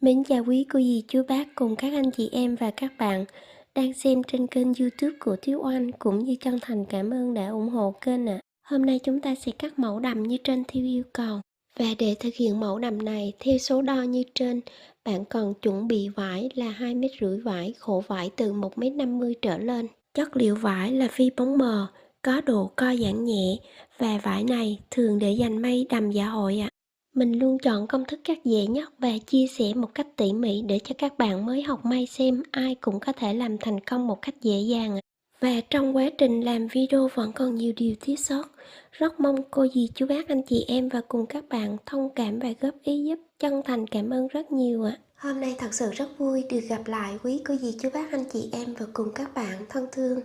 Mến chào quý cô dì chú bác cùng các anh chị em và các bạn đang xem trên kênh YouTube của Thúy Oanh, cũng như chân thành cảm ơn đã ủng hộ kênh ạ. Hôm nay chúng ta sẽ cắt mẫu đầm như trên theo yêu cầu. Và để thực hiện mẫu đầm này theo số đo như trên, bạn cần chuẩn bị vải là 2,5 mét vải, khổ vải từ 1,50 m trở lên. Chất liệu vải là phi bóng mờ, có độ co giãn nhẹ, và vải này thường để dành may đầm dạ hội ạ. Mình luôn chọn công thức cắt dễ nhất và chia sẻ một cách tỉ mỉ để cho các bạn mới học may xem ai cũng có thể làm thành công một cách dễ dàng. Và trong quá trình làm video vẫn còn nhiều điều thiếu sót. Rất mong cô dì chú bác anh chị em và cùng các bạn thông cảm và góp ý giúp. Chân thành cảm ơn rất nhiều ạ. Hôm nay thật sự rất vui được gặp lại quý cô dì chú bác anh chị em và cùng các bạn thân thương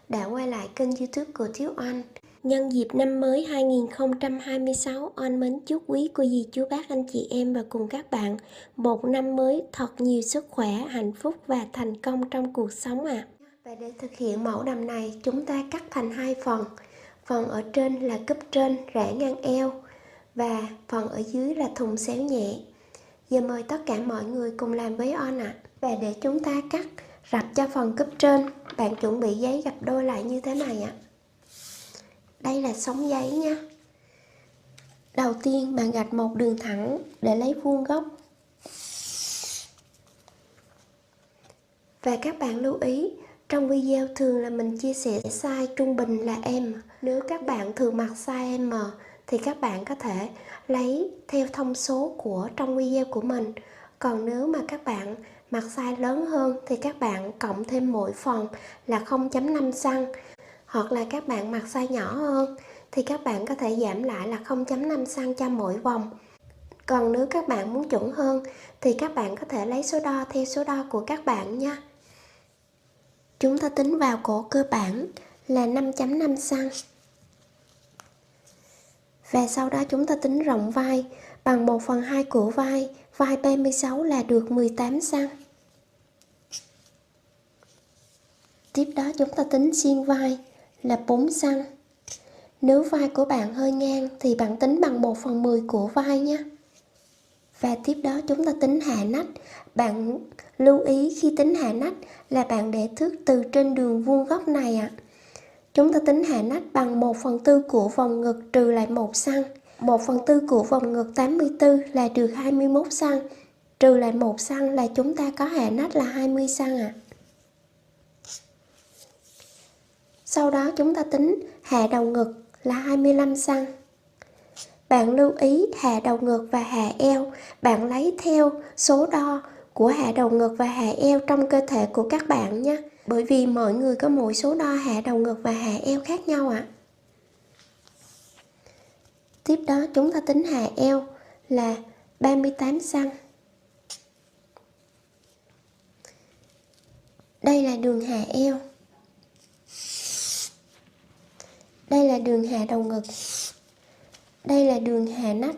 đã quay lại kênh YouTube của Thúy Oanh. Nhân dịp năm mới 2026, Oanh mến chúc quý cô dì chú bác anh chị em và cùng các bạn một năm mới thật nhiều sức khỏe, hạnh phúc và thành công trong cuộc sống ạ. Và để thực hiện mẫu đầm này, chúng ta cắt thành hai phần. Phần ở trên là cúp trên rẽ ngang eo và phần ở dưới là thùng xéo nhẹ. Giờ mời tất cả mọi người cùng làm với Oanh ạ. Và để chúng ta cắt rập cho phần cúp trên, bạn chuẩn bị giấy gập đôi lại như thế này ạ. Đây là sống giấy nha. Đầu tiên bạn gạch một đường thẳng để lấy vuông góc. Và các bạn lưu ý, trong video thường là mình chia sẻ size trung bình là M. Nếu các bạn thường mặc size M thì các bạn có thể lấy theo thông số của trong video của mình. Còn nếu mà các bạn mặc size lớn hơn thì các bạn cộng thêm mỗi phần là 0,5 cm. Hoặc là các bạn mặc size nhỏ hơn thì các bạn có thể giảm lại là 0,5 cm cho mỗi vòng. Còn nếu các bạn muốn chuẩn hơn thì các bạn có thể lấy số đo theo số đo của các bạn nha. Chúng ta tính vào cổ cơ bản là 5,5 cm. Và sau đó chúng ta tính rộng vai bằng 1/2 của vai. Vai 36 là được 18 cm. Tiếp đó chúng ta tính xiên vai là 4 cm. Nếu vai của bạn hơi ngang thì bạn tính bằng 1/10 của vai nhé. Và tiếp đó chúng ta tính hạ nách. Bạn lưu ý khi tính hạ nách là bạn để thước từ trên đường vuông góc này ạ. Chúng ta tính hạ nách bằng 1/4 của vòng ngực trừ lại 1 cm. 1/4 của vòng ngực 84 là được 21 cm. Trừ lại 1 cm là chúng ta có hạ nách là 20 cm ạ. Sau đó chúng ta tính hạ đầu ngực là 25 cm. Bạn lưu ý hạ đầu ngực và hạ eo, bạn lấy theo số đo của hạ đầu ngực và hạ eo trong cơ thể của các bạn nhé. Bởi vì mỗi người có mỗi số đo hạ đầu ngực và hạ eo khác nhau ạ. Tiếp đó chúng ta tính hạ eo là 38 cm. Đây là đường hạ eo. Đây là đường hạ đầu ngực. Đây là đường hạ nách.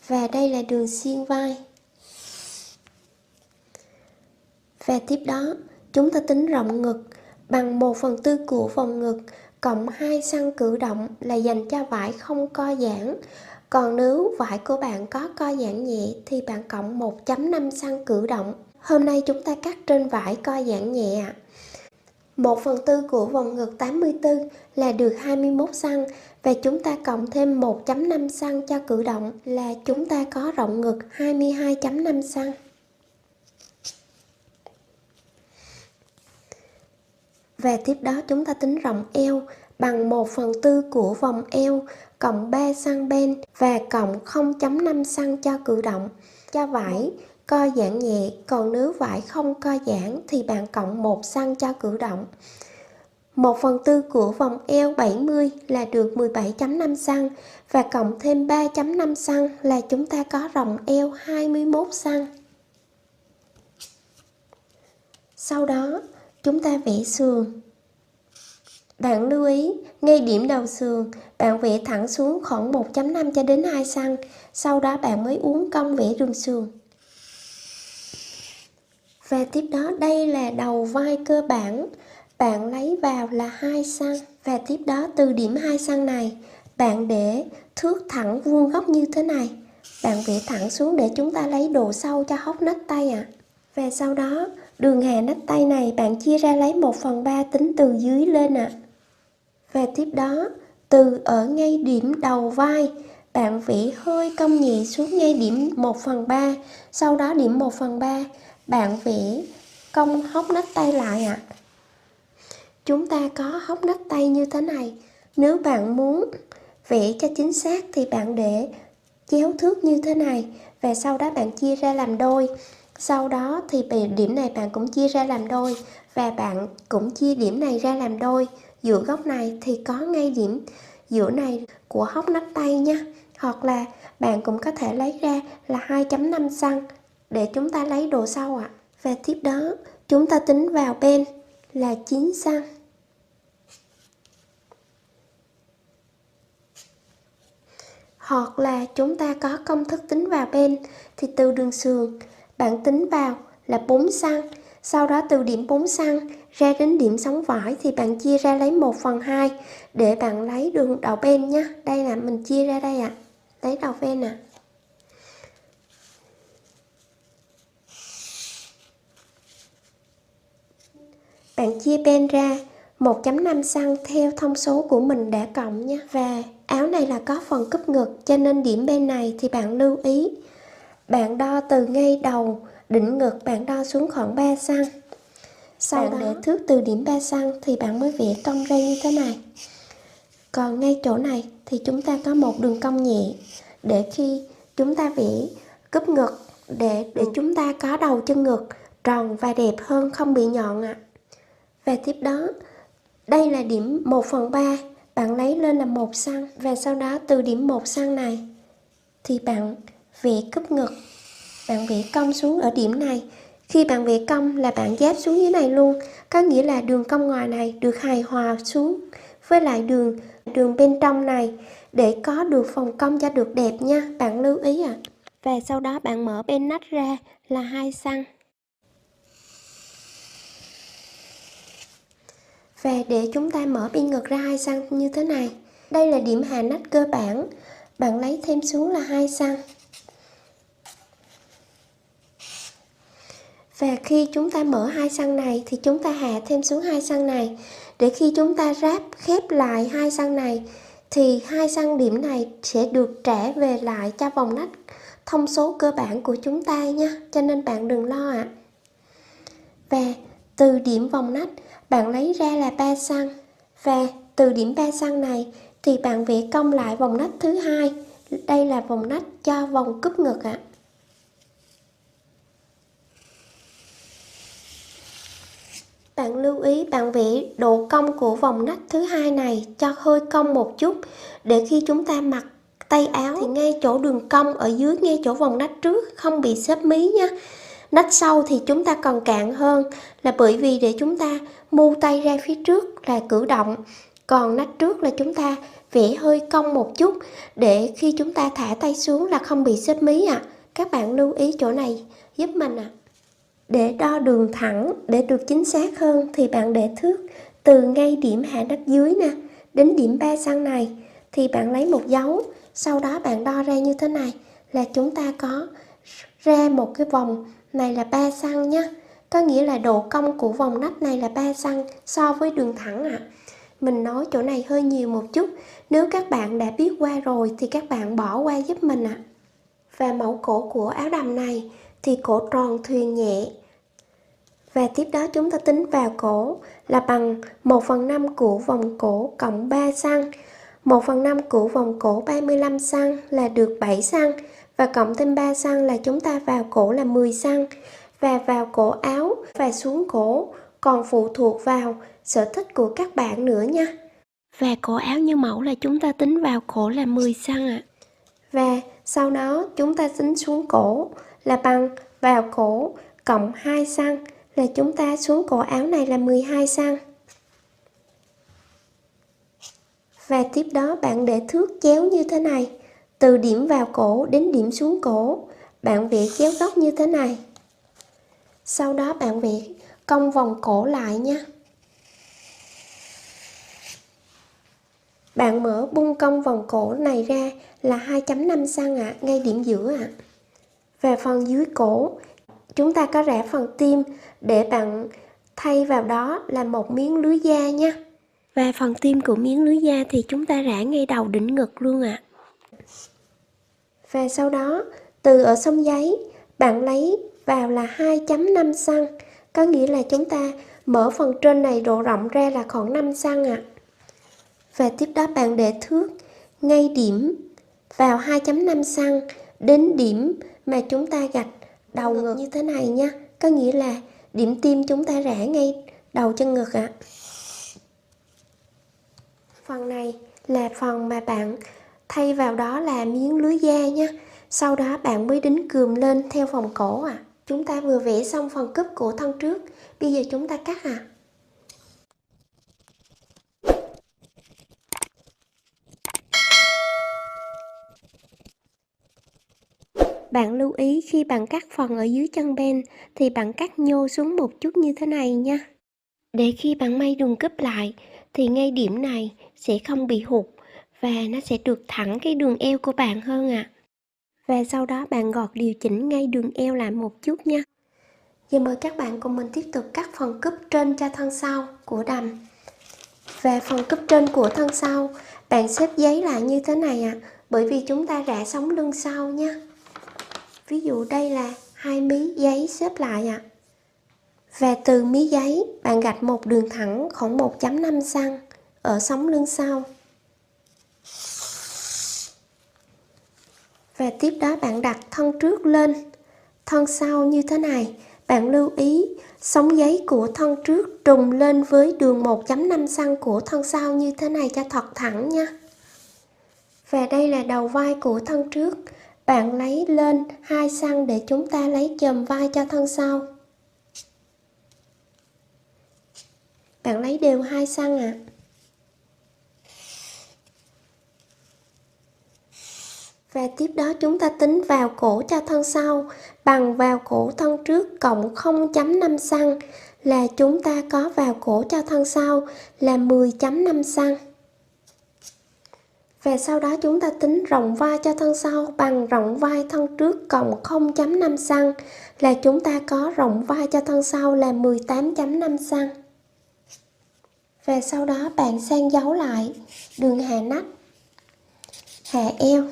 Và đây là đường xiên vai. Và tiếp đó chúng ta tính rộng ngực bằng 1/4 của vòng ngực cộng 2 cm cử động là dành cho vải không co giãn. Còn nếu vải của bạn có co giãn nhẹ thì bạn cộng 1,5 cm cử động. Hôm nay chúng ta cắt trên vải co giãn nhẹ ạ. 1/4 của vòng ngực 84 là được 21 cm và chúng ta cộng thêm 1,5 cm cho cử động là chúng ta có rộng ngực 22,5 cm. Và tiếp đó chúng ta tính rộng eo bằng 1/4 của vòng eo cộng 3 cm bên và cộng 0,5 cm cho cử động. Cho vải co giãn nhẹ, còn nếu vải không co giãn thì bạn cộng 1 cm cho cử động. 1/4 của vòng eo 70 là được 17,5 cm và cộng thêm 3,5 cm là chúng ta có rộng eo 21 cm. Sau đó chúng ta vẽ sườn. Bạn lưu ý, ngay điểm đầu sườn, bạn vẽ thẳng xuống khoảng 1,5 cho đến 2 cm. Sau đó bạn mới uốn cong vẽ đường sườn. Và tiếp đó đây là đầu vai cơ bản. Bạn lấy vào là 2 cm. Và tiếp đó từ điểm 2 cm này, bạn để thước thẳng vuông góc như thế này. bạn vẽ thẳng xuống để chúng ta lấy độ sâu cho hốc nách tay ạ. Và sau đó đường hạ nách tay này bạn chia ra lấy 1/3 tính từ dưới lên ạ. Và tiếp đó từ ở ngay điểm đầu vai bạn vẽ hơi cong nhẹ xuống ngay điểm 1/3, sau đó điểm 1/3 bạn vẽ cong hốc nách tay lại ạ. Chúng ta có hốc nách tay như thế này. Nếu bạn muốn vẽ cho chính xác thì bạn để chéo thước như thế này và sau đó bạn chia ra làm đôi. Sau đó thì điểm này bạn cũng chia ra làm đôi và bạn cũng chia điểm này ra làm đôi. Giữa góc này thì có ngay điểm giữa này của hốc nách tay nha. Hoặc là bạn cũng có thể lấy ra là 2.5 cm để chúng ta lấy độ sâu ạ. Và tiếp đó chúng ta tính vào bên là 9 cm. Hoặc là chúng ta có công thức tính vào bên thì từ đường sườn bạn tính vào là 4 cm. Sau đó từ điểm 4 cm ra đến điểm sống vải thì bạn chia ra lấy 1/2 để bạn lấy đường đầu bên nhé. Đây là mình chia ra đây ạ. Lấy đầu bên nè. Bạn chia bên ra 1.5 cm theo thông số của mình đã cộng nha. Và áo này là có phần cúp ngực cho nên điểm bên này thì bạn lưu ý. Bạn đo từ ngay đầu đỉnh ngực bạn đo xuống khoảng 3 cm. Sau đó để thước từ điểm 3 cm thì bạn mới vẽ cong ra như thế này. Còn ngay chỗ này thì chúng ta có một đường cong nhẹ để khi chúng ta vẽ cúp ngực để chúng ta có đầu chân ngực tròn và đẹp hơn, không bị nhọn ạ. Và tiếp đó đây là điểm 1/3, bạn lấy lên là 1 cm và sau đó từ điểm 1 cm này thì bạn vẽ cúp ngực, bạn vẽ cong xuống ở điểm này. Khi bạn vẽ cong là bạn giáp xuống dưới này luôn, có nghĩa là đường cong ngoài này được hài hòa xuống với lại đường bên trong này để có được phần cong cho được đẹp nha, bạn lưu ý ạ. Và sau đó bạn mở bên nách ra là 2 cm. Và để chúng ta mở bên ngực ra 2 cm như thế này. Đây là điểm hạ nách cơ bản, bạn lấy thêm xuống là 2 cm. Và khi chúng ta mở 2 cm này thì chúng ta hạ thêm xuống 2 cm này. Để khi chúng ta ráp khép lại 2 cm này thì 2 cm điểm này sẽ được trả về lại cho vòng nách thông số cơ bản của chúng ta nha. Cho nên bạn đừng lo ạ. Và từ điểm vòng nách bạn lấy ra là 3 cm. Và từ điểm 3 cm này thì bạn vẽ cong lại vòng nách thứ hai. Đây là vòng nách cho vòng cúp ngực ạ. Bạn lưu ý bạn vẽ độ cong của vòng nách thứ hai này cho hơi cong một chút để khi chúng ta mặc tay áo thì ngay chỗ đường cong ở dưới, ngay chỗ vòng nách trước không bị xếp mí nha. Nách sau thì chúng ta còn cạn hơn là bởi vì để chúng ta mu tay ra phía trước là cử động, còn nách trước là chúng ta vẽ hơi cong một chút để khi chúng ta thả tay xuống là không bị xếp mí ạ. Các bạn lưu ý chỗ này giúp mình ạ. Để đo đường thẳng để được chính xác hơn thì bạn để thước từ ngay điểm hạ nách dưới nè đến điểm 3 cm này thì bạn lấy một dấu, sau đó bạn đo ra như thế này là chúng ta có ra một cái vòng này là 3 cm nhé. Có nghĩa là độ cong của vòng nách này là 3 cm so với đường thẳng ạ. Mình nói chỗ này hơi nhiều một chút, nếu các bạn đã biết qua rồi thì các bạn bỏ qua giúp mình ạ. Và mẫu cổ của áo đầm này thì cổ tròn thuyền nhẹ. Và tiếp đó chúng ta tính vào cổ là bằng 1/5 của vòng cổ cộng 3 cm. 1/5 của vòng cổ 35 cm là được 7 cm. Và cộng thêm 3 cm là chúng ta vào cổ là 10 cm. Và vào cổ áo và xuống cổ còn phụ thuộc vào sở thích của các bạn nữa nha. Và cổ áo như mẫu là chúng ta tính vào cổ là 10 cm ạ. Và sau đó chúng ta tính xuống cổ là bằng vào cổ cộng 2 cm là chúng ta xuống cổ áo này là 12 cm. Và tiếp đó bạn để thước chéo như thế này, từ điểm vào cổ đến điểm xuống cổ, bạn vẽ chéo góc như thế này. Sau đó bạn vẽ cong vòng cổ lại nha. Bạn mở bung cong vòng cổ này ra là 2,5 cm ạ, ngay điểm giữa ạ. Về phần dưới cổ, chúng ta có rã phần tim để bạn thay vào đó là một miếng lưới da nha. Và phần tim của miếng lưới da thì chúng ta rã ngay đầu đỉnh ngực luôn ạ. Và sau đó, từ ở sống giấy, bạn lấy vào là 2,5 cm, có nghĩa là chúng ta mở phần trên này độ rộng ra là khoảng 5 cm ạ. Và tiếp đó bạn để thước ngay điểm vào 2,5 cm đến điểm mà chúng ta gạch đầu ngực như thế này nha. Có nghĩa là điểm tim chúng ta rã ngay đầu chân ngực ạ. Phần này là phần mà bạn thay vào đó là miếng lưới da nha. Sau đó bạn mới đính cườm lên theo vòng cổ ạ. Chúng ta vừa vẽ xong phần cúp của thân trước, bây giờ chúng ta cắt ạ. Bạn lưu ý khi bạn cắt phần ở dưới chân ben thì bạn cắt nhô xuống một chút như thế này nha. Để khi bạn may đường cúp lại thì ngay điểm này sẽ không bị hụt và nó sẽ được thẳng cái đường eo của bạn hơn ạ. Và sau đó bạn gọt điều chỉnh ngay đường eo lại một chút nha. Giờ mời các bạn cùng mình tiếp tục cắt phần cúp trên cho thân sau của đầm. Và phần cúp trên của thân sau, bạn xếp giấy lại như thế này ạ, bởi vì chúng ta rã sống lưng sau nha. Ví dụ đây là 2 mí giấy xếp lại ạ. Và từ mí giấy, bạn gạch một đường thẳng khoảng 1,5 cm ở sống lưng sau. Và tiếp đó bạn đặt thân trước lên thân sau như thế này. Bạn lưu ý sống giấy của thân trước trùng lên với đường 1,5 cm của thân sau như thế này cho thật thẳng nha. Và đây là đầu vai của thân trước. Bạn lấy lên 2 cm để chúng ta lấy chòm vai cho thân sau. Bạn lấy đều 2 cm ạ. Và tiếp đó chúng ta tính vào cổ cho thân sau bằng vào cổ thân trước cộng 0,5 cm là chúng ta có vào cổ cho thân sau là 10,5 cm. Và sau đó chúng ta tính rộng vai cho thân sau bằng rộng vai thân trước cộng 0,5 cm là chúng ta có rộng vai cho thân sau là 18,5 cm. Và sau đó bạn sang dấu lại đường hạ nách, hạ eo.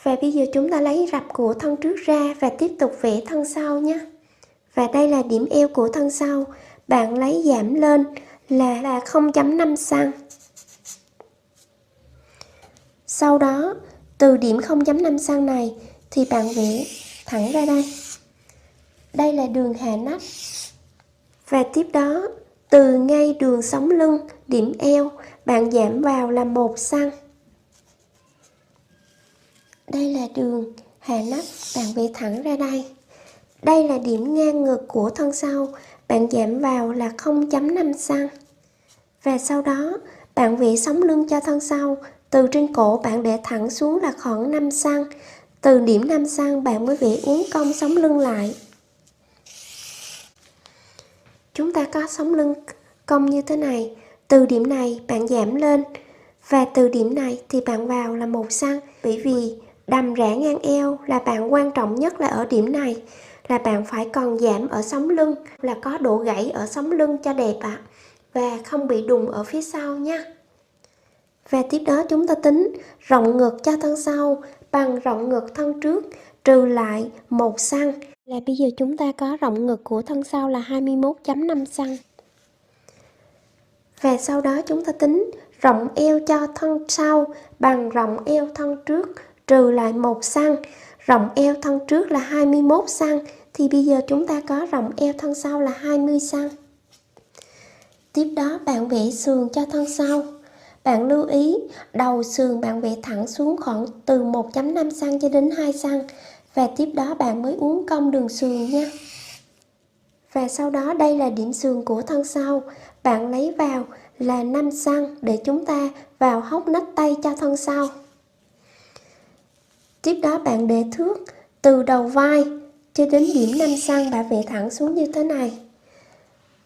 Và bây giờ chúng ta lấy rập của thân trước ra và tiếp tục vẽ thân sau nhé. Và đây là điểm eo của thân sau. Bạn lấy giảm lên là 0,5 cm. Sau đó từ điểm 0,5 cm này thì bạn vẽ thẳng ra đây. Đây là đường hạ nách. Và tiếp đó từ ngay đường sống lưng, điểm eo, bạn giảm vào là 1 cm. Đây là đường hạ nách, bạn vẽ thẳng ra đây. Đây là điểm ngang ngực của thân sau, bạn giảm vào là 0,5 cm. Và sau đó bạn vẽ sống lưng cho thân sau, từ trên cổ bạn để thẳng xuống là khoảng 5 cm. Từ điểm 5 cm bạn mới vẽ uốn cong sống lưng lại. Chúng ta có sống lưng cong như thế này, từ điểm này bạn giảm lên và từ điểm này thì bạn vào là 1 cm, bởi vì đầm rã ngang eo là bạn quan trọng nhất là ở điểm này, là bạn phải còn giảm ở sống lưng, là có độ gãy ở sống lưng cho đẹp ạ, và không bị đùng ở phía sau nha. Và tiếp đó chúng ta tính rộng ngực cho thân sau bằng rộng ngực thân trước trừ lại 1 cm, là bây giờ chúng ta có rộng ngực của thân sau là 21,5 cm. Và sau đó chúng ta tính rộng eo cho thân sau bằng rộng eo thân trước trừ lại 1 cm. Rộng eo thân trước là 21 cm thì bây giờ chúng ta có rộng eo thân sau là 20 cm. Tiếp đó bạn vẽ sườn cho thân sau. Bạn lưu ý đầu sườn bạn vẽ thẳng xuống khoảng từ 1,5 cm cho đến 2 cm. Và tiếp đó bạn mới uốn cong đường sườn nha. Và sau đó đây là điểm sườn của thân sau. Bạn lấy vào là 5 cm để chúng ta vào hốc nách tay cho thân sau. Tiếp đó bạn để thước từ đầu vai cho đến điểm 5 cm, bạn vẽ thẳng xuống như thế này.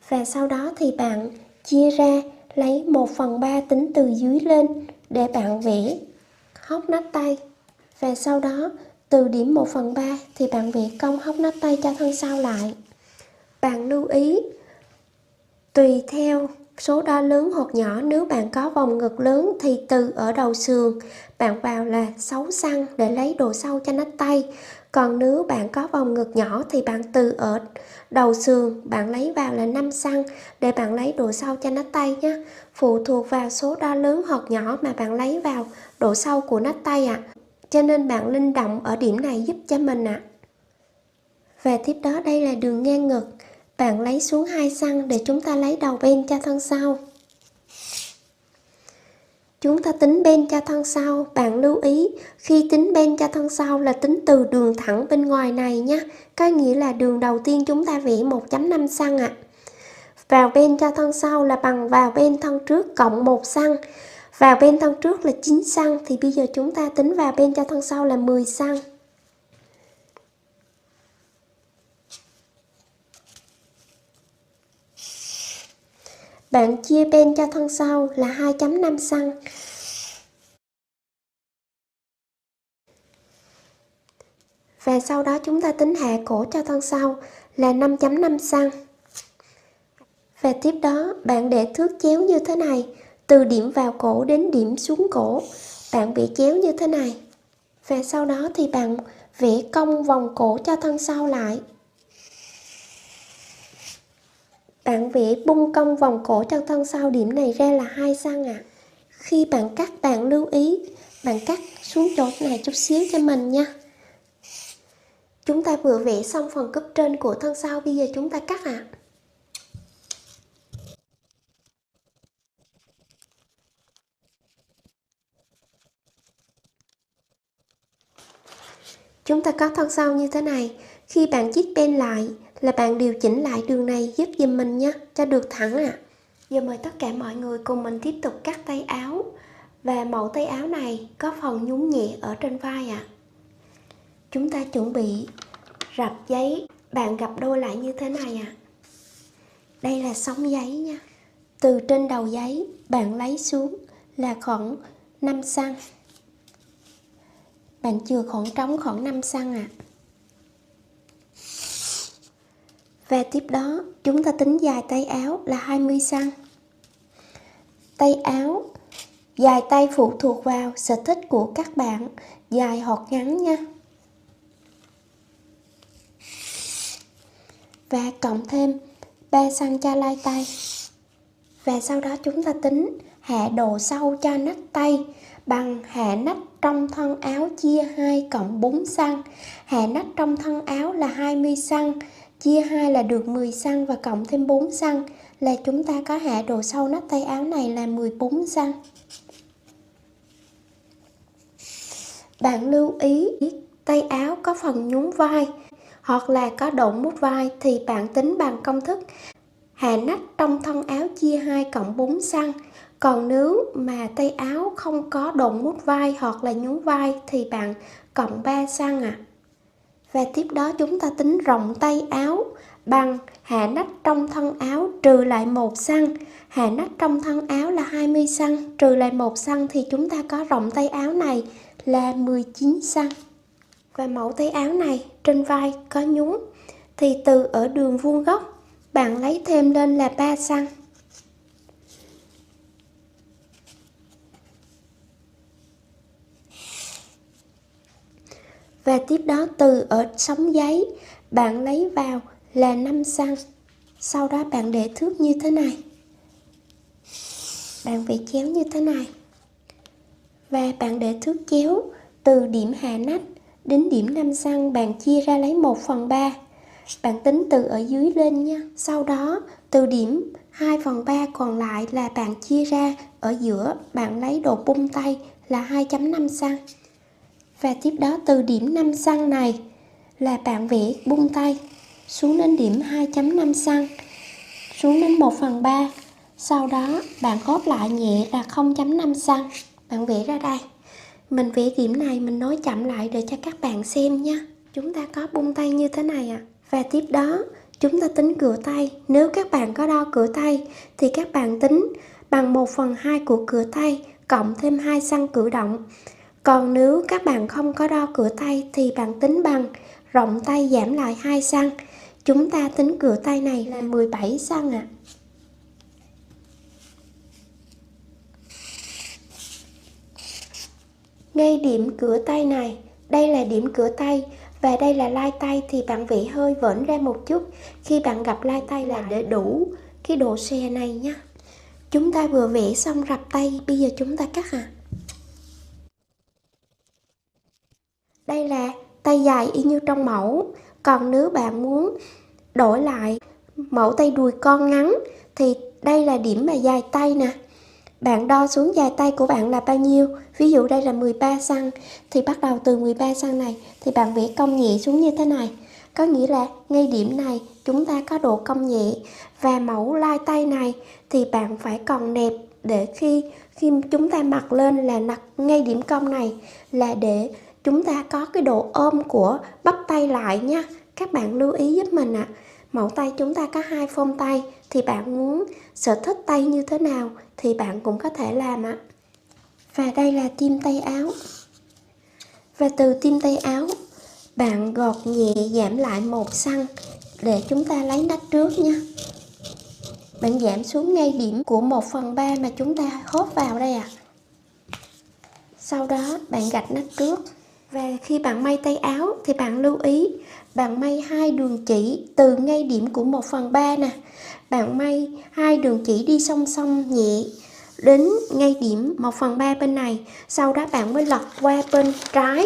Và sau đó thì bạn chia ra Lấy 1/3 tính từ dưới lên để bạn vẽ hốc nách tay. Và sau đó từ điểm 1/3 thì bạn vẽ cong hốc nách tay cho thân sau lại. Bạn lưu ý tùy theo số đo lớn hoặc nhỏ, nếu bạn có vòng ngực lớn thì từ ở đầu sườn bạn vào là 6 cm để lấy độ sâu cho nách tay. Còn nếu bạn có vòng ngực nhỏ thì bạn từ ở đầu sườn bạn lấy vào là 5 cm để bạn lấy độ sâu cho nách tay nhé. Phụ thuộc vào số đo lớn hoặc nhỏ mà bạn lấy vào độ sâu của nách tay ạ. Cho nên bạn linh động ở điểm này giúp cho mình ạ. Và tiếp đó đây là đường ngang ngực. Bạn lấy xuống 2 cm để chúng ta lấy đầu bên cho thân sau. Chúng ta tính bên cho thân sau. Bạn lưu ý khi tính bên cho thân sau là tính từ đường thẳng bên ngoài này nhé. Có nghĩa là đường đầu tiên chúng ta vẽ 1.5 cm ạ. Vào bên cho thân sau là bằng vào bên thân trước cộng 1 cm. Vào bên thân trước là 9 cm thì bây giờ chúng ta tính vào bên cho thân sau là 10 cm. Bạn chia bên cho thân sau là 2.5 cm. Và sau đó chúng ta tính hạ cổ cho thân sau là 5.5 cm. Và tiếp đó bạn để thước chéo như thế này, từ điểm vào cổ đến điểm xuống cổ, bạn vẽ chéo như thế này. Và sau đó thì bạn vẽ cong vòng cổ cho thân sau lại. Bạn vẽ bung cong vòng cổ cho thân sau điểm này ra là 2 cm ạ. Khi bạn cắt bạn lưu ý, bạn cắt xuống chỗ này chút xíu cho mình nha. Chúng ta vừa vẽ xong phần cúp trên của thân sau, bây giờ chúng ta cắt ạ. Chúng ta có thân sau như thế này. Khi bạn chiết bên lại là bạn điều chỉnh lại đường này giúp giùm mình nhé, cho được thẳng ạ. Giờ mời tất cả mọi người cùng mình tiếp tục cắt tay áo. Và mẫu tay áo này có phần nhún nhẹ ở trên vai ạ. Chúng ta chuẩn bị rập giấy, bạn gập đôi lại như thế này ạ. Đây là sóng giấy nha. Từ trên đầu giấy bạn lấy xuống là khoảng 5 cm. Bạn chừa khoảng trống khoảng 5 cm ạ. Và tiếp đó chúng ta tính dài tay áo là 20 cm. Tay áo dài tay phụ thuộc vào sở thích của các bạn, dài hoặc ngắn nha. Và cộng thêm 3 cm cho lai tay. Và sau đó chúng ta tính hạ độ sâu cho nách tay bằng hạ nách trong thân áo chia 2 cộng 4 cm. Hạ nách trong thân áo là 20 cm, chia 2 là được 10 cm và cộng thêm 4 cm là chúng ta có hạ độ sâu nách tay áo này là 14 cm. Bạn lưu ý tay áo có phần nhún vai hoặc là có độ mút vai thì bạn tính bằng công thức hạ nách trong thân áo chia 2 cộng 4 cm. Còn nếu mà tay áo không có độ mút vai hoặc là nhún vai thì bạn cộng 3 cm ạ. Và tiếp đó chúng ta tính rộng tay áo bằng hạ nách trong thân áo trừ lại 1 cm. Hạ nách trong thân áo là 20 cm trừ lại 1 cm thì chúng ta có rộng tay áo này là 19 cm. Và mẫu tay áo này trên vai có nhún thì từ ở đường vuông góc bạn lấy thêm lên là 3 cm. Và tiếp đó từ ở sóng giấy bạn lấy vào là 5 cm. Sau đó bạn để thước như thế này. Bạn vẽ chéo như thế này. Và bạn để thước chéo từ điểm hạ nách đến điểm 5 cm bạn chia ra lấy 1/3. Bạn tính từ ở dưới lên nha. Sau đó từ điểm 2/3 còn lại là bạn chia ra ở giữa, bạn lấy độ bung tay là 2.5 cm. Và tiếp đó từ điểm 5 cm này là bạn vẽ bung tay xuống đến điểm 2.5 cm, xuống đến 1/3. Sau đó bạn góp lại nhẹ là 0.5 cm. Bạn vẽ ra đây. Mình vẽ điểm này mình nói chậm lại để cho các bạn xem nha. Chúng ta có bung tay như thế này ạ. Và tiếp đó chúng ta tính cửa tay. Nếu các bạn có đo cửa tay thì các bạn tính bằng 1/2 của cửa tay cộng thêm 2 xăng cử động. Còn nếu các bạn không có đo cửa tay thì bạn tính bằng rộng tay giảm lại 2 xăng. Chúng ta tính cửa tay này là 17 xăng ạ. Ngay điểm cửa tay này, đây là điểm cửa tay và đây là lai tay, thì bạn vẽ hơi vỡn ra một chút khi bạn gặp lai tay là để đủ cái độ xòe này nhé. Chúng ta vừa vẽ xong rặp tay, bây giờ chúng ta cắt ạ. Đây là tay dài y như trong mẫu. Còn nếu bạn muốn đổi lại mẫu tay đùi con ngắn thì đây là điểm mà dài tay nè. Bạn đo xuống dài tay của bạn là bao nhiêu? Ví dụ đây là 13 xăng thì bắt đầu từ 13 xăng này thì bạn vẽ cong nhẹ xuống như thế này. Có nghĩa là ngay điểm này chúng ta có độ cong nhẹ, và mẫu lai tay này thì bạn phải còn nẹp để khi chúng ta mặc lên là đặt ngay điểm cong này, là để chúng ta có cái độ ôm của bắp tay lại nha. Các bạn lưu ý giúp mình ạ. Mẫu tay chúng ta có 2 phông tay, thì bạn muốn sở thích tay như thế nào thì bạn cũng có thể làm ạ. Và đây là tim tay áo. Và từ tim tay áo bạn gọt nhẹ giảm lại 1 xăng để chúng ta lấy nách trước nha. Bạn giảm xuống ngay điểm của 1/3 mà chúng ta hốt vào đây ạ. Sau đó bạn gạch nách trước. Và khi bạn may tay áo thì bạn lưu ý bạn may 2 đường chỉ từ ngay điểm của 1/3 nè. Bạn may 2 đường chỉ đi song song nhẹ đến ngay điểm 1/3 bên này. Sau đó bạn mới lật qua bên trái.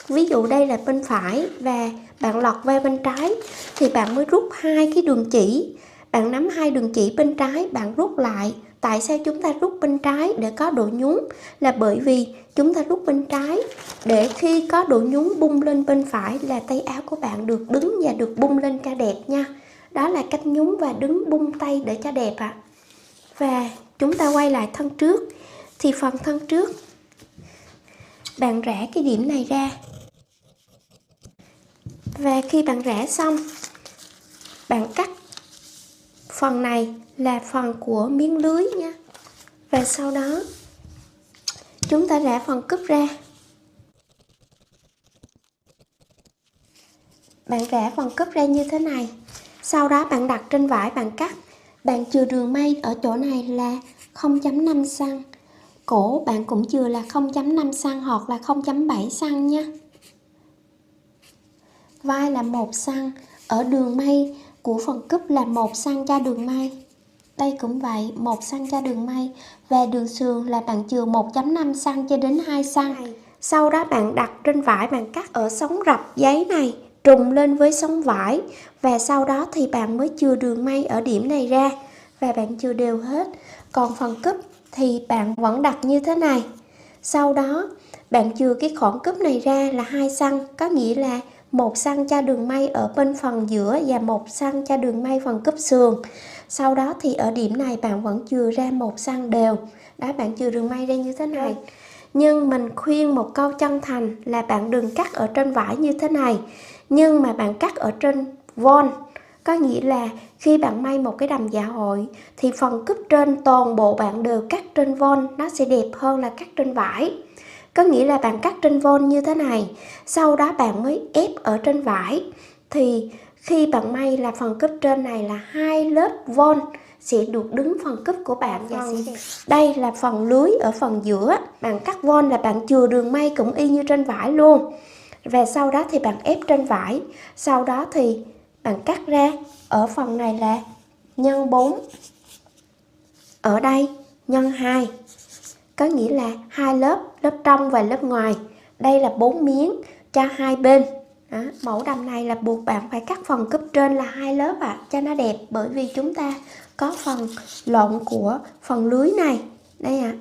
Ví dụ đây là bên phải và bạn lật qua bên trái thì bạn mới rút 2 cái đường chỉ. Bạn nắm 2 đường chỉ bên trái, bạn rút lại. Tại sao chúng ta rút bên trái để có độ nhún? Là bởi vì chúng ta rút bên trái để khi có độ nhún bung lên bên phải là tay áo của bạn được đứng và được bung lên cho đẹp nha. Đó là cách nhún và đứng bung tay để cho đẹp ạ. Và chúng ta quay lại thân trước. Thì phần thân trước bạn rã cái điểm này ra. Và khi bạn rã xong, bạn cắt phần này là phần của miếng lưới nha. Và sau đó chúng ta rã phần cúp ra. Bạn rã phần cúp ra như thế này. Sau đó bạn đặt trên vải bạn cắt. Bạn chừa đường may ở chỗ này là 0,5 xăng. Cổ bạn cũng chừa là 0,5 xăng hoặc là 0,7 xăng nha. Vai là 1 xăng. Ở đường may của phần cúp là 1 xăng cho đường may. Đây cũng vậy, 1 xăng cho đường may. Và đường sườn là bạn chừa 1,5 xăng cho đến 2 xăng. Sau đó bạn đặt trên vải, bạn cắt ở sống rập giấy này trùng lên với sống vải. Và sau đó thì bạn mới chừa đường may ở điểm này ra. Và bạn chừa đều hết. Còn phần cúp thì bạn vẫn đặt như thế này. Sau đó bạn chừa cái khoảng cúp này ra là 2 xăng. Có nghĩa là 1 xăng cho đường may ở bên phần giữa và 1 xăng cho đường may phần cúp sườn. Sau đó thì ở điểm này bạn vẫn chừa ra 1 xăng đều. Đó, bạn chừa đường may ra như thế này. Nhưng mình khuyên một câu chân thành là bạn đừng cắt ở trên vải như thế này, nhưng mà bạn cắt ở trên von. Có nghĩa là khi bạn may một cái đầm dạ hội thì phần cúp trên toàn bộ bạn đều cắt trên von, nó sẽ đẹp hơn là cắt trên vải. Có nghĩa là bạn cắt trên von như thế này, sau đó bạn mới ép ở trên vải. Thì khi bạn may là phần cúp trên này là 2 lớp von sẽ được đứng phần cúp của bạn và sẽ đẹp. Đây là phần lưới ở phần giữa. Bạn cắt von là bạn chừa đường may cũng y như trên vải luôn. Và sau đó thì bạn ép trên vải. Sau đó thì bạn cắt ra. Ở phần này là nhân 4. Ở đây nhân 2. Có nghĩa là 2 lớp, lớp trong và lớp ngoài. Đây là 4 miếng cho hai bên. Đó, mẫu đầm này là buộc bạn phải cắt phần cúp trên là 2 lớp ạ, cho nó đẹp. Bởi vì chúng ta có phần lộn của phần lưới này. Đây ạ.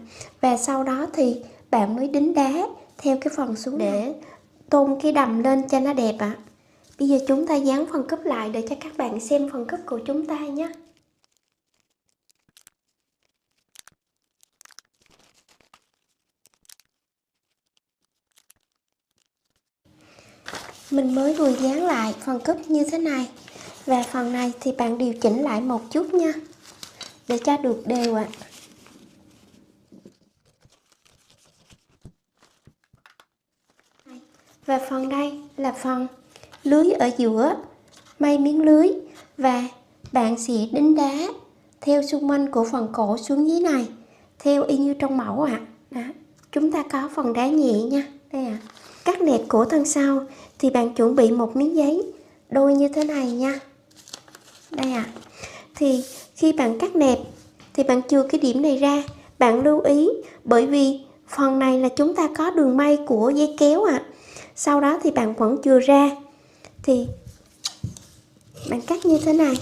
Và sau đó thì bạn mới đính đá theo cái phần xuống để tôn cái đầm lên cho nó đẹp ạ. Bây giờ chúng ta dán phần cúp lại để cho các bạn xem phần cúp của chúng ta nhé. Mình mới vừa dán lại phần cúp như thế này. Và phần này thì bạn điều chỉnh lại một chút nha, để cho được đều ạ. Và phần đây là phần lưới ở giữa, may miếng lưới, và bạn sẽ đính đá theo xung quanh của phần cổ xuống dưới này, theo y như trong mẫu ạ. Đó, chúng ta có phần đá nhẹ nha. Đây ạ. Cắt nẹp của thân sau thì bạn chuẩn bị một miếng giấy đôi như thế này nha. Đây ạ. Thì khi bạn cắt nẹp thì bạn chừa cái điểm này ra. Bạn lưu ý, bởi vì phần này là chúng ta có đường may của dây kéo ạ. Sau đó thì bạn vẫn chừa ra, thì bạn cắt như thế này.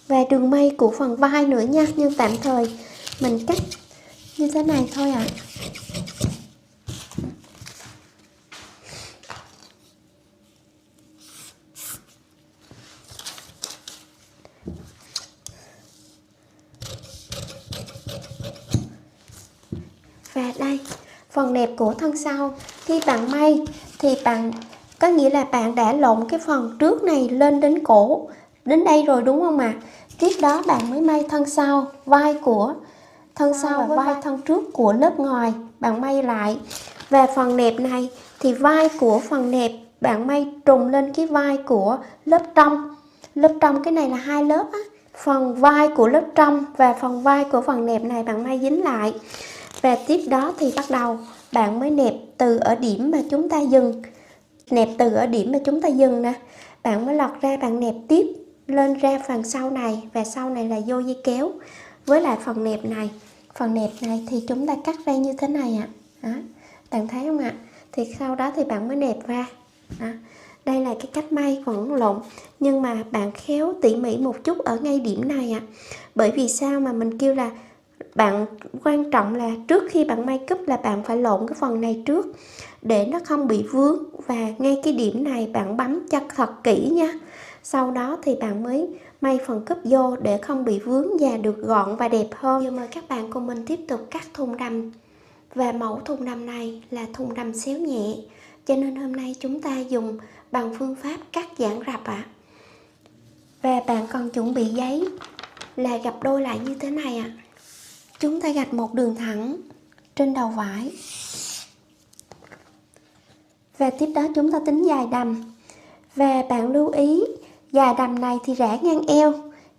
Và đường may của phần vai nữa nha, nhưng tạm thời mình cắt như thế này thôi ạ. Và đây, phần nẹp của thân sau, khi bạn may thì bạn có nghĩa là bạn đã lộn cái phần trước này lên đến cổ, đến đây rồi đúng không ạ? Tiếp đó bạn mới may thân sau, vai của thân sau và vai thân trước của lớp ngoài, bạn may lại. Và phần nẹp này thì vai của phần nẹp bạn may trùng lên cái vai của lớp trong. Lớp trong cái này là hai lớp á. Phần vai của lớp trong và phần vai của phần nẹp này bạn may dính lại. Và tiếp đó thì bắt đầu bạn mới nẹp từ ở điểm mà chúng ta dừng. Nẹp từ ở điểm mà chúng ta dừng nè. Bạn mới lọt ra, bạn nẹp tiếp lên ra phần sau này, và sau này là vô dây kéo. Với lại phần nẹp này. Phần nẹp này thì chúng ta cắt ra như thế này ạ. Đó, bạn thấy không ạ? Thì sau đó thì bạn mới nẹp ra. Đó. Đây là cái cách may vẫn lộn, nhưng mà bạn khéo tỉ mỉ một chút ở ngay điểm này ạ. Bởi vì sao mà mình kêu là bạn quan trọng là trước khi bạn may cúp là bạn phải lộn cái phần này trước để nó không bị vướng, và ngay cái điểm này bạn bấm cho thật kỹ nha. Sau đó thì bạn mới may phần cúp vô để không bị vướng và được gọn và đẹp hơn. Giờ mời các bạn cùng mình tiếp tục cắt thùng đầm. Và mẫu thùng đầm này là thùng đầm xéo nhẹ, cho nên hôm nay chúng ta dùng bằng phương pháp cắt giãn rập ạ. Và bạn còn chuẩn bị giấy là gập đôi lại như thế này ạ. Chúng ta gạch một đường thẳng trên đầu vải. Và tiếp đó chúng ta tính dài đầm. Và bạn lưu ý, dài đầm này thì rã ngang eo,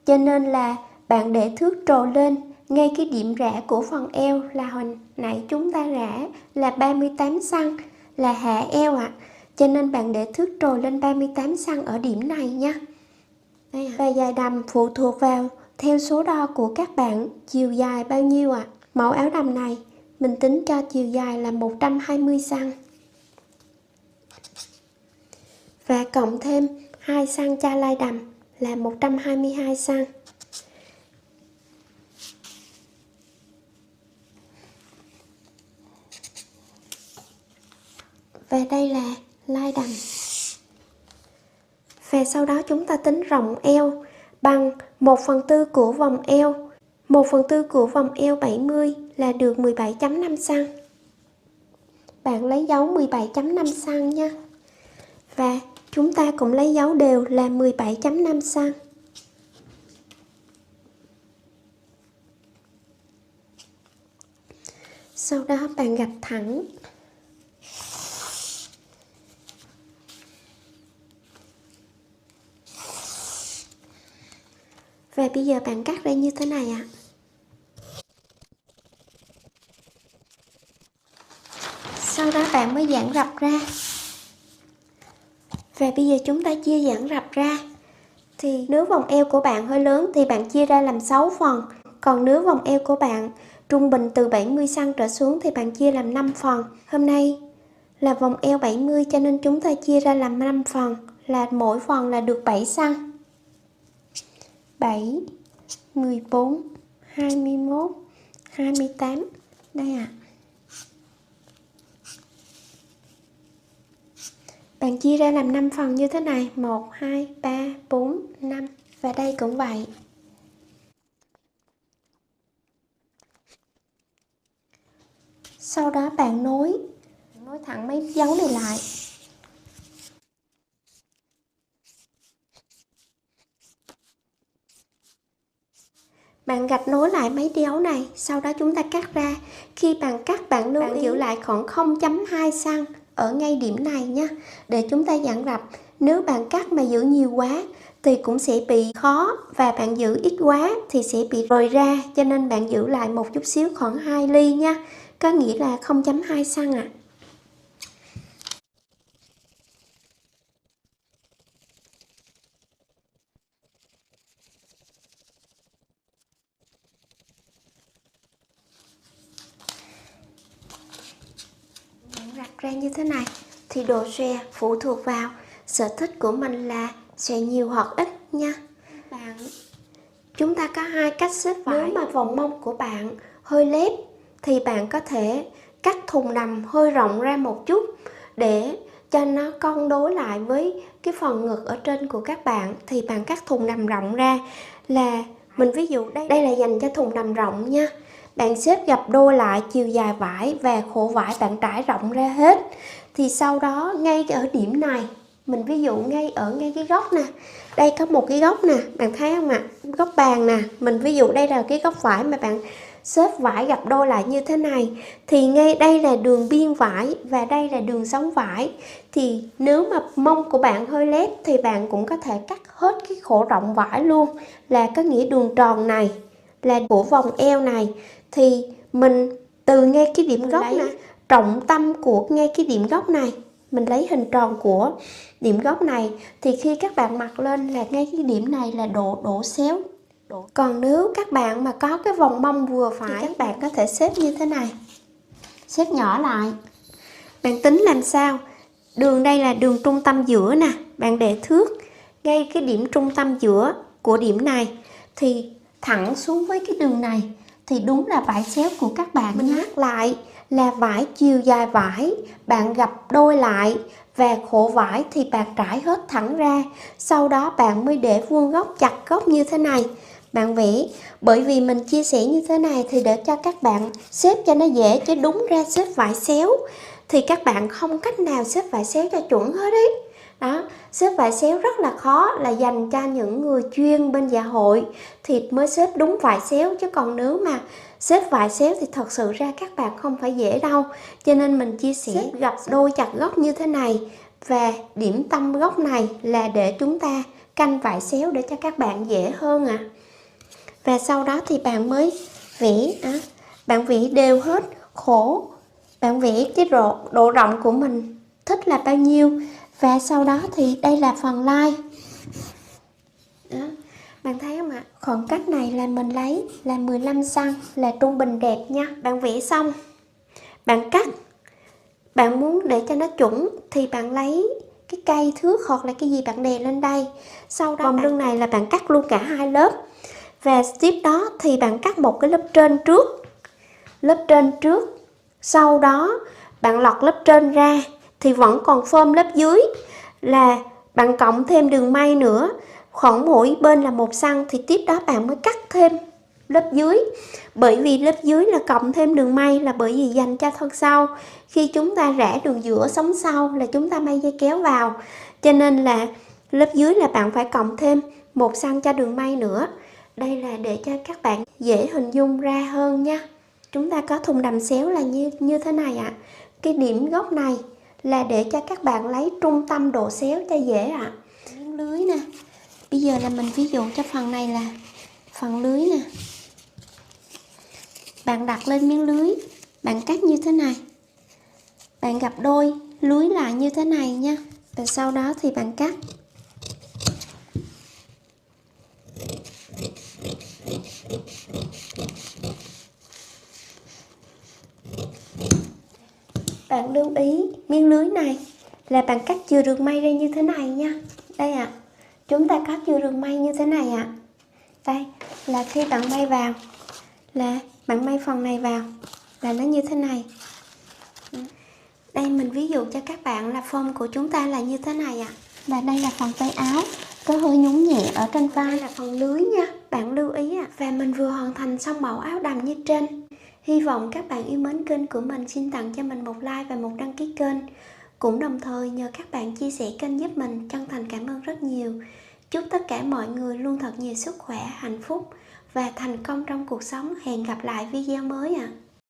cho nên là bạn để thước trồi lên ngay cái điểm rã của phần eo, là hồi nãy chúng ta rã là 38 cm là hạ eo ạ. Cho nên bạn để thước trồi lên 38 cm ở điểm này nha. Và dài đầm phụ thuộc vào theo số đo của các bạn, chiều dài bao nhiêu ạ. Mẫu áo đầm này mình tính cho chiều dài là 120 cm. Và cộng thêm 2 cm cho lai đầm là 122 cm. Và đây là lai đầm. Và sau đó chúng ta tính rộng eo bằng 1/4 của vòng eo. 1/4 của vòng eo 70 là được 17,5 cm. Bạn lấy dấu 17,5 cm nha. Và chúng ta cũng lấy dấu đều là 17,5 cm. Sau đó bạn gạch thẳng. Và bây giờ bạn cắt ra như thế này ạ. Sau đó bạn mới giãn rập ra. Và bây giờ chúng ta chia giãn rập ra. Thì nếu vòng eo của bạn hơi lớn thì bạn chia ra làm 6 phần. Còn nếu vòng eo của bạn trung bình từ 70 cm trở xuống thì bạn chia làm 5 phần. Hôm nay là vòng eo 70 cho nên chúng ta chia ra làm 5 phần, là mỗi phần là được 7 cm. 7, 14, 21, 28. Đây ạ. Bạn chia ra làm 5 phần như thế này, 1, 2, 3, 4, 5. Và đây cũng vậy. Sau đó bạn nối thẳng mấy dấu này lại. Bạn gạch nối lại mấy dấu này, sau đó chúng ta cắt ra. Khi bạn cắt, bạn lưu ý giữ lại khoảng 0,2 cm ở ngay điểm này nha, để chúng ta dặn rập. Nếu bạn cắt mà giữ nhiều quá thì cũng sẽ bị khó, và bạn giữ ít quá thì sẽ bị rời ra, cho nên bạn giữ lại một chút xíu, khoảng 2 ly nha, có nghĩa là 0,2 cm ạ. Rạch ra như thế này thì độ xòe phụ thuộc vào sở thích của mình là xòe nhiều hoặc ít nha. Chúng ta có hai cách xếp vải. Nếu mà vòng mông của bạn hơi lép thì bạn có thể cắt thùng nằm hơi rộng ra một chút để cho nó cân đối lại với cái phần ngực ở trên của các bạn. Thì bạn cắt thùng nằm rộng ra, là mình ví dụ đây là dành cho thùng nằm rộng nha. Bạn xếp gập đôi lại chiều dài vải và khổ vải bạn trải rộng ra hết. Thì sau đó ngay ở điểm này, mình ví dụ ngay cái góc nè, đây có một cái góc nè, bạn thấy không ạ? Góc bàn nè, mình ví dụ đây là cái góc vải mà bạn xếp vải gập đôi lại như thế này, thì ngay đây là đường biên vải và đây là đường sống vải. Thì nếu mà mông của bạn hơi lép thì bạn cũng có thể cắt hết cái khổ rộng vải luôn, là có nghĩa đường tròn này là của vòng eo này. Thì mình từ ngay cái điểm gốc này, trọng tâm của ngay cái điểm gốc này, mình lấy hình tròn của điểm gốc này, thì khi các bạn mặc lên là ngay cái điểm này là độ xéo. Còn nếu các bạn mà có cái vòng mông vừa phải thì các bạn có thể xếp như thế này, xếp nhỏ lại. Bạn tính làm sao? Đường đây là đường trung tâm giữa nè, bạn để thước ngay cái điểm trung tâm giữa của điểm này, thì thẳng xuống với cái đường này thì đúng là vải xéo của các bạn. Mình nhắc lại là vải chiều dài vải bạn gập đôi lại và khổ vải thì bạn trải hết thẳng ra, sau đó bạn mới để vuông góc chặt góc như thế này. Bạn vẽ, bởi vì mình chia sẻ như thế này thì để cho các bạn xếp cho nó dễ, chứ đúng ra xếp vải xéo thì các bạn không cách nào xếp vải xéo cho chuẩn hết ấy. Đó, xếp vải xéo rất là khó, là dành cho những người chuyên bên dạ hội thì mới xếp đúng vải xéo, chứ còn nếu mà xếp vải xéo thì thật sự ra các bạn không phải dễ đâu. Cho nên mình chia sẻ gập đôi chặt góc như thế này, và điểm tâm góc này là để chúng ta canh vải xéo để cho các bạn dễ hơn ạ. Và sau đó thì bạn mới vẽ, bạn vẽ đều hết khổ, bạn vẽ cái độ rộng của mình thích là bao nhiêu. Và sau đó thì đây là phần lai. Đó, bạn thấy không ạ? Khoảng cách này là mình lấy là 15 cm là trung bình đẹp nha. Bạn vẽ xong, bạn cắt, bạn muốn để cho nó chuẩn thì bạn lấy cái cây thước hoặc là cái gì bạn đè lên đây. Sau đó vòng lưng này là bạn cắt luôn cả hai lớp. Và tiếp đó thì bạn cắt một cái lớp trên trước, sau đó bạn lọt lớp trên ra thì vẫn còn phơm lớp dưới, là bạn cộng thêm đường may nữa, khoảng mỗi bên là 1 cm, thì tiếp đó bạn mới cắt thêm lớp dưới. Bởi vì lớp dưới là cộng thêm đường may, là bởi vì dành cho thân sau. Khi chúng ta rẽ đường giữa sống sau là chúng ta may dây kéo vào, cho nên là lớp dưới là bạn phải cộng thêm 1 cm cho đường may nữa. Đây là để cho các bạn dễ hình dung ra hơn nha. Chúng ta có thùng đầm xéo là như thế này ạ. Cái điểm góc này là để cho các bạn lấy trung tâm độ xéo cho dễ ạ. Miếng lưới nè. Bây giờ là mình ví dụ cho phần này là phần lưới nè. Bạn đặt lên miếng lưới, bạn cắt như thế này. Bạn gập đôi lưới lại như thế này nha. Và sau đó thì bạn cắt. Bạn lưu ý miếng lưới này là bạn cắt chừa đường may ra như thế này nha. Đây ạ, chúng ta có chừa đường may như thế này ạ. Đây là khi bạn may vào, là bạn may phần này vào là nó như thế này. Đây mình ví dụ cho các bạn là form của chúng ta là như thế này ạ. Và đây là phần tay áo, có hơi nhún nhẹ ở trên vai là phần lưới nha. Bạn lưu ý ạ. Và mình vừa hoàn thành xong mẫu áo đầm như trên. Hy vọng các bạn yêu mến kênh của mình xin tặng cho mình một like và một đăng ký kênh. Cũng đồng thời nhờ các bạn chia sẻ kênh giúp mình, chân thành cảm ơn rất nhiều. Chúc tất cả mọi người luôn thật nhiều sức khỏe, hạnh phúc và thành công trong cuộc sống. Hẹn gặp lại video mới ạ.